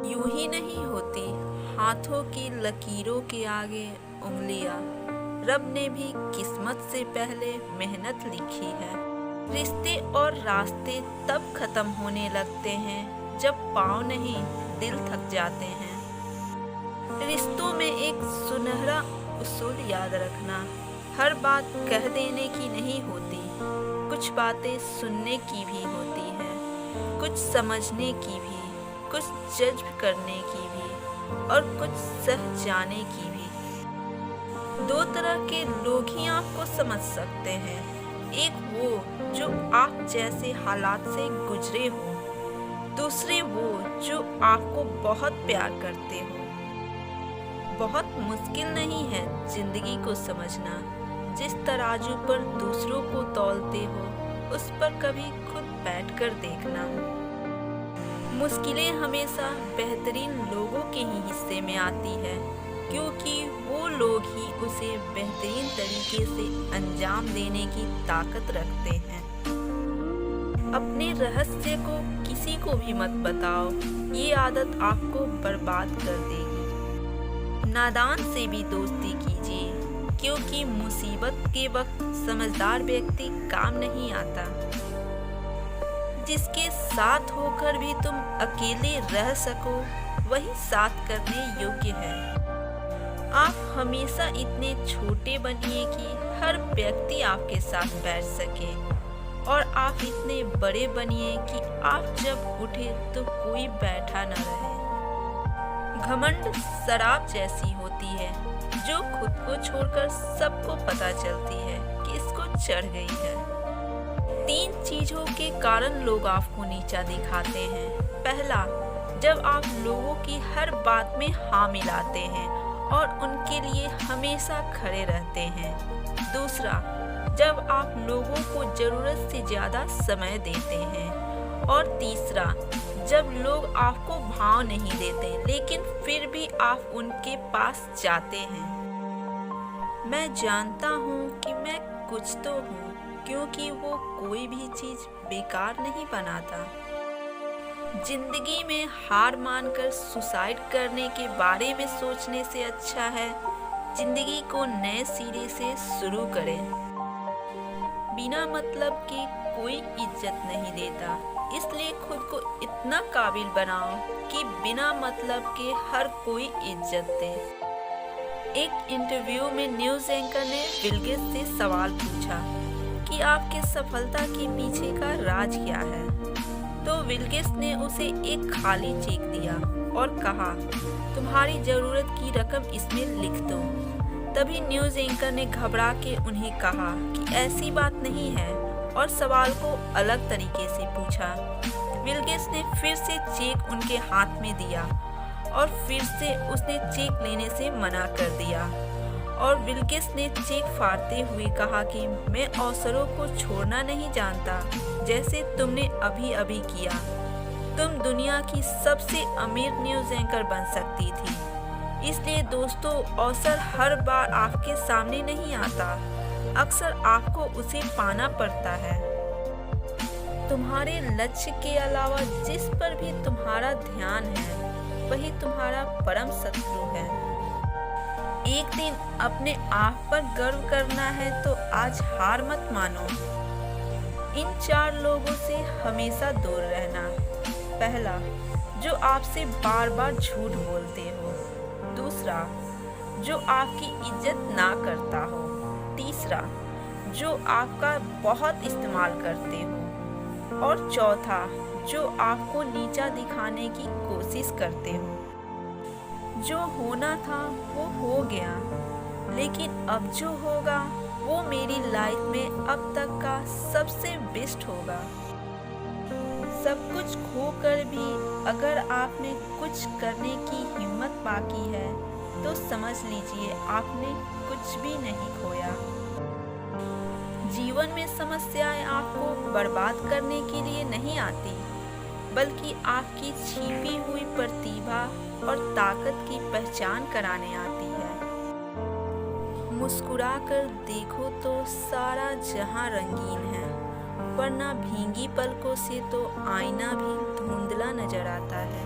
यूं ही नहीं होती हाथों की लकीरों के आगे उंगलियां। रब ने भी किस्मत से पहले मेहनत लिखी है। रिश्ते और रास्ते तब खत्म होने लगते हैं जब पाँव नहीं दिल थक जाते हैं। रिश्तों में एक सुनहरा उसूल याद रखना, हर बात कह देने की नहीं होती। कुछ बातें सुनने की भी होती है, कुछ समझने की भी, कुछ जज करने की भी और कुछ सह जाने की भी। दो तरह के लोग ही आपको समझ सकते हैं, एक वो जो आप जैसे हालात से गुजरे हो, दूसरे वो जो आपको बहुत प्यार करते हो। बहुत मुश्किल नहीं है जिंदगी को समझना। जिस तराजू पर दूसरों को तौलते हो, उस पर कभी खुद बैठकर देखना। मुश्किलें हमेशा बेहतरीन लोगों के ही हिस्से में आती है, क्योंकि वो लोग ही उसे बेहतरीन तरीके से अंजाम देने की ताकत रखते हैं। अपने रहस्य को किसी को भी मत बताओ, ये आदत आपको बर्बाद कर देगी। नादान से भी दोस्ती कीजिए, क्योंकि मुसीबत के वक्त समझदार व्यक्ति काम नहीं आता। जिसके साथ होकर भी तुम अकेले रह सको, वही साथ करने योग्य है। आप हमेशा इतने छोटे बनिए कि हर व्यक्ति आपके साथ बैठ सके, और आप इतने बड़े बनिए कि आप जब उठे तो कोई बैठा न रहे। घमंड शराब जैसी होती है, जो खुद को छोड़कर सबको पता चलती है कि इसको चढ़ गई है। 3 चीजों के कारण लोग आपको नीचा दिखाते हैं। पहला, जब आप लोगों की हर बात में हाँ मिलाते हैं और उनके लिए हमेशा खड़े रहते हैं। दूसरा, जब आप लोगों को जरूरत से ज्यादा समय देते हैं। और तीसरा, जब लोग आपको भाव नहीं देते लेकिन फिर भी आप उनके पास जाते हैं। मैं जानता हूँ कि मैं कुछ तो हूँ, क्योंकि वो कोई भी चीज बेकार नहीं बनाता। जिंदगी में हार मानकर सुसाइड करने के बारे में सोचने से अच्छा है जिंदगी को नए सिरे से शुरू करें। बिना मतलब के कोई इज्जत नहीं देता, इसलिए खुद को इतना काबिल बनाओ कि बिना मतलब के हर कोई इज्जत दे। एक इंटरव्यू में न्यूज़ एंकर ने बिल गेट्स से सवाल पूछा कि आपके सफलता के पीछे का राज क्या है। तो बिल गेट्स ने उसे एक खाली चेक दिया और कहा, तुम्हारी जरूरत की रकम इसमें लिख दो। तभी न्यूज़ एंकर ने घबरा के उन्हें कहा कि ऐसी बात नहीं है, और सवाल को अलग तरीके से पूछा। बिल गेट्स ने फिर से चेक उनके हाथ में दिया और फिर से उसने चेक लेने से मना कर दिया। और बिल गेट्स ने चेक फाड़ते हुए कहा कि मैं अवसरों को छोड़ना नहीं जानता, जैसे तुमने अभी अभी किया। तुम दुनिया की सबसे अमीर न्यूज़ एंकर बन सकती थी। इसलिए दोस्तों, अवसर हर बार आपके सामने नहीं आता, अक्सर आपको उसे पाना पड़ता है। तुम्हारे लक्ष्य के अलावा जिस पर भी तुम्हारा ध्यान है, वही तुम्हारा परम शत्रु है। एक दिन अपने आप पर गर्व करना है तो आज हार मत मानो। इन 4 लोगों से हमेशा दूर रहना। पहला, जो आपसे बार बार झूठ बोलते हो। दूसरा, जो आपकी इज्जत ना करता हो। तीसरा, जो आपका बहुत इस्तेमाल करते हो। और चौथा, जो आपको नीचा दिखाने की कोशिश करते हो। जो होना था वो हो गया, लेकिन अब जो होगा वो मेरी लाइफ में अब तक का सबसे बेस्ट होगा। सब कुछ खोकर भी अगर आपने कुछ करने की हिम्मत बाकी है, तो समझ लीजिए आपने कुछ भी नहीं खोया। जीवन में समस्याएं आपको बर्बाद करने के लिए नहीं आती, बल्कि आपकी छिपी हुई प्रतिभा और ताकत की पहचान कराने आती है। मुस्कुराकर देखो तो सारा जहां रंगीन है, वरना भींगी पलकों से तो आईना भी धुंधला नजर आता है।